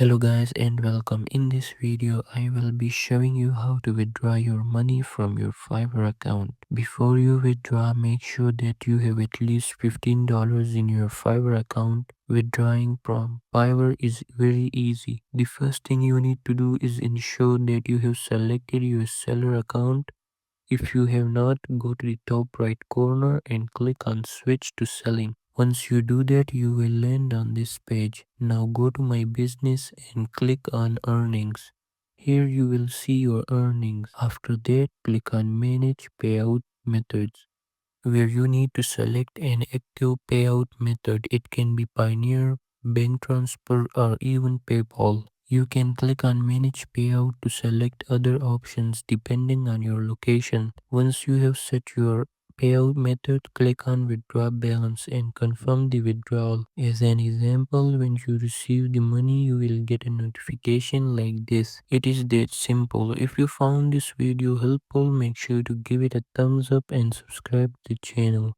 Hello guys and welcome. In this video I will be showing you how to withdraw your money from your Fiverr account. Before you withdraw, make sure that you have at least $15 in your Fiverr account. Withdrawing from Fiverr is very easy. The first thing you need to do is ensure that you have selected your seller account. If you have not, go to the top right corner and click on switch to selling. Once you do that, you will land on this page. Now go to my business and click on earnings. Here you will see your earnings. After that, click on manage payout methods, where you need to select an active payout method. It can be Pioneer, bank transfer, or even PayPal. You can click on manage payout to select other options depending on your location. Once you have set your payout method, click on withdraw balance and confirm the withdrawal. As an example, when you receive the money, you will get a notification like this. It is that simple. If you found this video helpful, make sure to give it a thumbs up and subscribe to the channel.